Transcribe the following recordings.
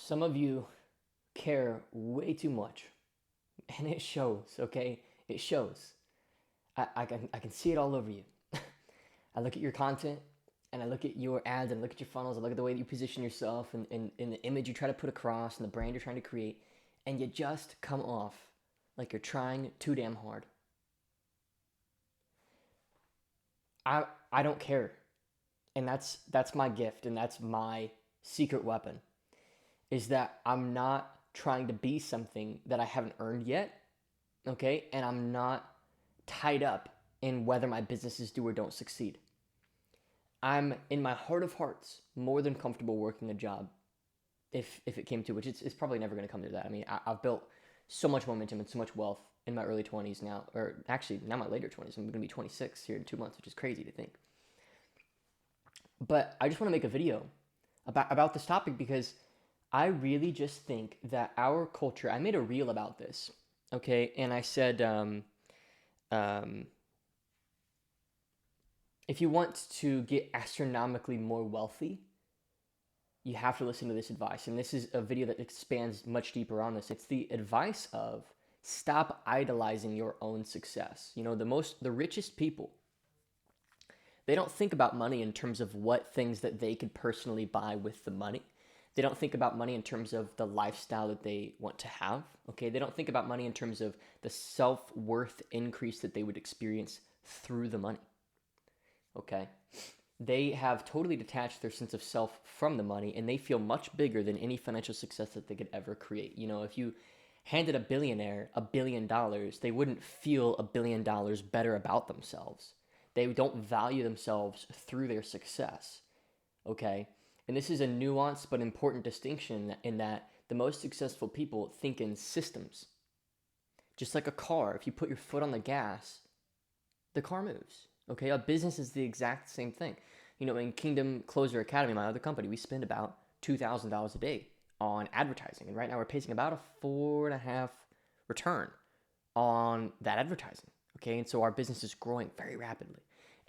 Some of you care way too much, and it shows, okay? It shows. I can see it all over you. I look at your content, and I look at your ads, and I look at your funnels, I look at the way that you position yourself, and the image you try to put across, and the brand you're trying to create, and you just come off like you're trying too damn hard. I don't care, and that's my gift, and that's my secret weapon. Is that I'm not trying to be something that I haven't earned yet, okay? And I'm not tied up in whether my businesses do or don't succeed. I'm in my heart of hearts more than comfortable working a job if it came to, which it's probably never going to come to that. I mean, I've built so much momentum and so much wealth in my early 20s now, or actually now my later 20s. I'm going to be 26 here in 2 months, which is crazy to think. But I just want to make a video about this topic because I really just think that our culture, I made a reel about this, okay? And I said, um, if you want to get astronomically more wealthy, you have to listen to this advice. And this is a video that expands much deeper on this. It's the advice of stop idolizing your own success. You know, the richest people, they don't think about money in terms of what things that they could personally buy with the money. They don't think about money in terms of the lifestyle that they want to have. Okay. They don't think about money in terms of the self-worth increase that they would experience through the money. Okay. They have totally detached their sense of self from the money, and they feel much bigger than any financial success that they could ever create. You know, if you handed a billionaire $1 billion, they wouldn't feel $1 billion better about themselves. They don't value themselves through their success. Okay. And this is a nuanced but important distinction in that the most successful people think in systems. Just like a car, if you put your foot on the gas, the car moves. Okay, a business is the exact same thing. You know, in Kingdom Closer Academy, my other company, we spend about $2,000 a day on advertising. And right now we're pacing about a 4.5 return on that advertising. Okay, and so our business is growing very rapidly.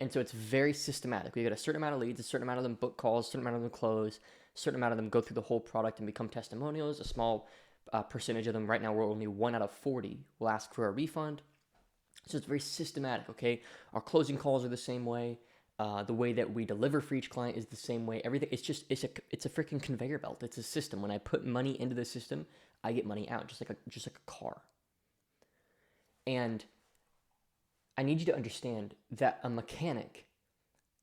And so it's very systematic. We get a certain amount of leads, a certain amount of them book calls, a certain amount of them close, a certain amount of them go through the whole product and become testimonials. A small percentage of them, right now we're only 1 out of 40, will ask for a refund. So it's very systematic, okay? Our closing calls are the same way. The way that we deliver for each client is the same way. Everything, it's a freaking conveyor belt. It's a system. When I put money into the system, I get money out, just like a car. And I need you to understand that a mechanic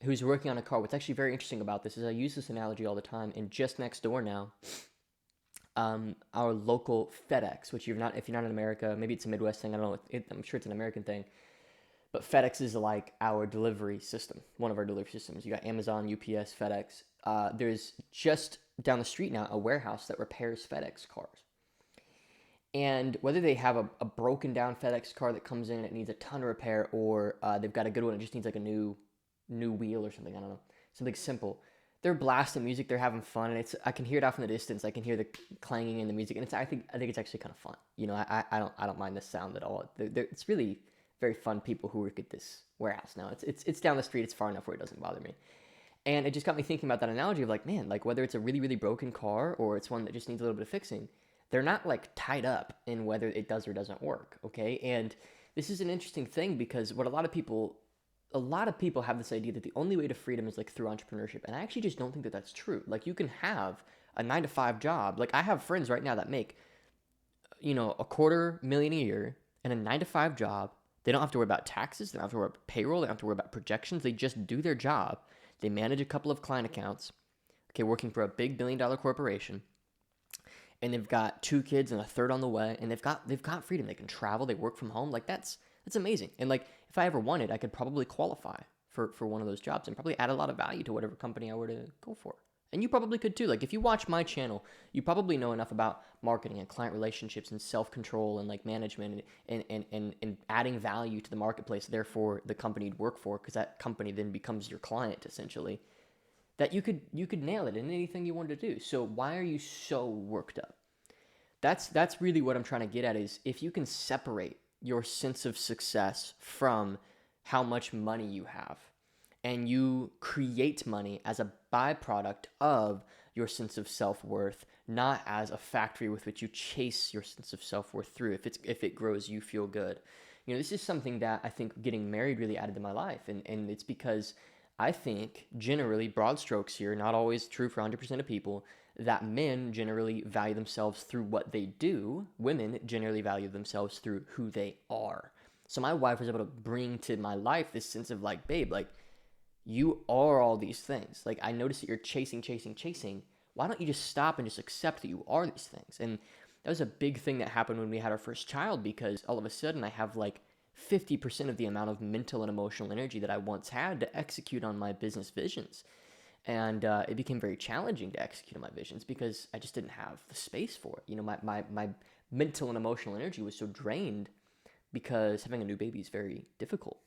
who's working on a car, what's actually very interesting about this is I use this analogy all the time, and just next door now, our local FedEx, which if you're not in America, maybe it's a Midwest thing, I don't know, I'm sure it's an American thing, but FedEx is like our delivery system, one of our delivery systems. You got Amazon, UPS, FedEx. There's just down the street now a warehouse that repairs FedEx cars. And whether they have a broken down FedEx car that comes in and it needs a ton of repair, or they've got a good one that just needs like a new wheel or something, I don't know, something simple. They're blasting music, they're having fun, and I can hear it off in the distance. I can hear the clanging in the music, and I think it's actually kind of fun. You know, I don't mind the sound at all. It's really very fun people who work at this warehouse now. It's down the street. It's far enough where it doesn't bother me. And it just got me thinking about that analogy of like, man, like whether it's a really, really broken car or it's one that just needs a little bit of fixing, they're not like tied up in whether it does or doesn't work. Okay. And this is an interesting thing because what a lot of people have this idea that the only way to freedom is like through entrepreneurship. And I actually just don't think that that's true. Like you can have a 9 to 5 job. Like I have friends right now that make, $250,000 a year and a 9 to 5 job. They don't have to worry about taxes. They don't have to worry about payroll. They don't have to worry about projections. They just do their job. They manage a couple of client accounts. Okay. Working for a big $1 billion corporation. And they've got 2 kids and a third on the way, and they've got freedom. They can travel, they work from home. Like that's amazing. And like if I ever wanted, I could probably qualify for one of those jobs and probably add a lot of value to whatever company I were to go for. And you probably could too. Like if you watch my channel, you probably know enough about marketing and client relationships and self-control and like management and adding value to the marketplace, therefore the company you'd work for, because that company then becomes your client essentially, that you could nail it in anything you wanted to do. So why are you so worked up? That's really what I'm trying to get at is if you can separate your sense of success from how much money you have and you create money as a byproduct of your sense of self-worth, not as a factory with which you chase your sense of self-worth through. If it grows, you feel good. This is something that I think getting married really added to my life. And it's because I think generally, broad strokes here, not always true for 100% of people, that men generally value themselves through what they do. Women generally value themselves through who they are. So my wife was able to bring to my life this sense of like, babe, like, you are all these things. Like, I notice that you're chasing, chasing, chasing. Why don't you just stop and just accept that you are these things? And that was a big thing that happened when we had our first child, because all of a sudden I have like 50% of the amount of mental and emotional energy that I once had to execute on my business visions. And it became very challenging to execute on my visions because I just didn't have the space for it. My mental and emotional energy was so drained because having a new baby is very difficult.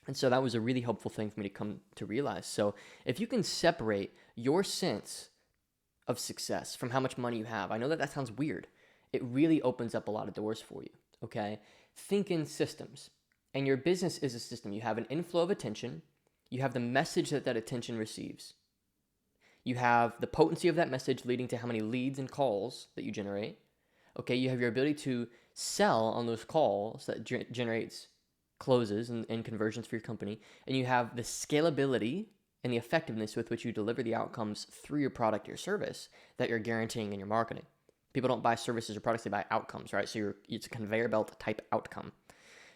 And so that was a really helpful thing for me to come to realize. So if you can separate your sense of success from how much money you have, I know that that sounds weird. It really opens up a lot of doors for you, okay? Think in systems. And your business is a system. You have an inflow of attention. You have the message that that attention receives. You have the potency of that message leading to how many leads and calls that you generate. Okay, you have your ability to sell on those calls that generates closes and conversions for your company. And you have the scalability and the effectiveness with which you deliver the outcomes through your product or service that you're guaranteeing in your marketing. People don't buy services or products, they buy outcomes, right? So it's a conveyor belt type outcome.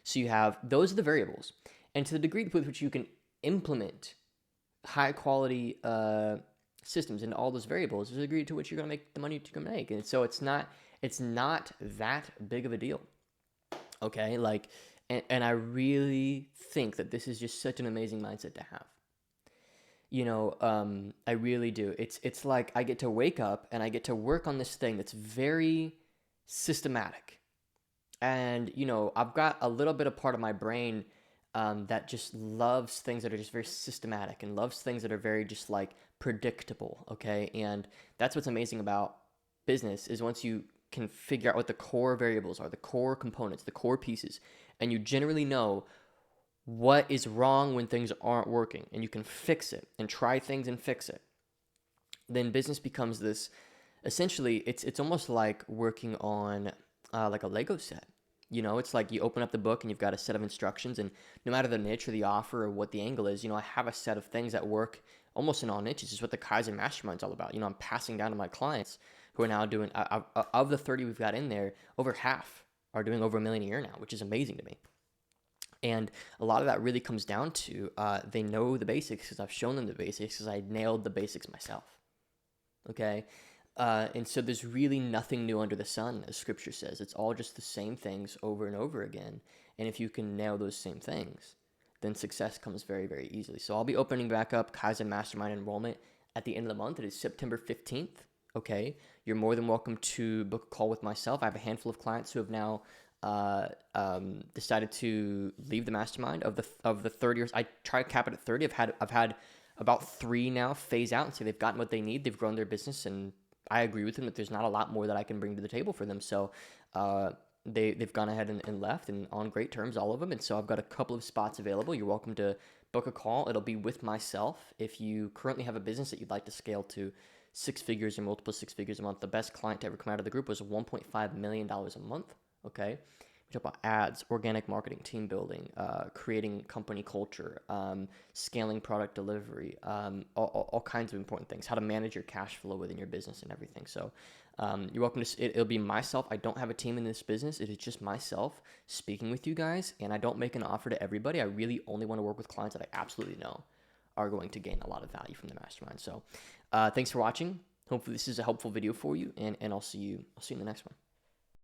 So you have, those are the variables. And to the degree with which you can implement high quality systems into all those variables, is the degree to which you're going to make the money you're going to make. And so it's not that big of a deal. Okay, like, and I really think that this is just such an amazing mindset to have. I really do. It's like I get to wake up and I get to work on this thing that's very systematic. And, I've got a little bit of part of my brain that just loves things that are just very systematic and loves things that are very just like predictable, okay? And that's what's amazing about business is once you can figure out what the core variables are, the core components, the core pieces, and you generally know what is wrong when things aren't working, and you can fix it and try things and fix it, then business becomes this, essentially, it's almost like working on like a Lego set. It's like you open up the book and you've got a set of instructions, and no matter the niche or the offer or what the angle is, I have a set of things that work almost in all niches. It's what the Kaizen mastermind is all about. I'm passing down to my clients who are now doing, of the 30 we've got in there, over half are doing over $1 million a year now, which is amazing to me. And a lot of that really comes down to they know the basics because I've shown them the basics because I nailed the basics myself. Okay? And so there's really nothing new under the sun, as scripture says. It's all just the same things over and over again. And if you can nail those same things, then success comes very, very easily. So I'll be opening back up Kaizen Mastermind enrollment at the end of the month. It is September 15th. Okay. You're more than welcome to book a call with myself. I have a handful of clients who have now decided to leave the mastermind. Of the 30 years, I try to cap it at 30. I've had about 3 now phase out and say they've gotten what they need. They've grown their business, and I agree with them that there's not a lot more that I can bring to the table for them. So they've gone ahead and left, and on great terms, all of them. And so I've got a couple of spots available. You're welcome to book a call. It'll be with myself. If you currently have a business that you'd like to scale to 6 figures or multiple 6 figures a month, the best client to ever come out of the group was $1.5 million a month. Okay. We talk about ads, organic marketing, team building, creating company culture, scaling product delivery, all kinds of important things, how to manage your cash flow within your business and everything. So you're welcome to, it'll be myself. I don't have a team in this business. It is just myself speaking with you guys, and I don't make an offer to everybody. I really only want to work with clients that I absolutely know are going to gain a lot of value from the mastermind. So thanks for watching. Hopefully this is a helpful video for you, and I'll see you in the next one.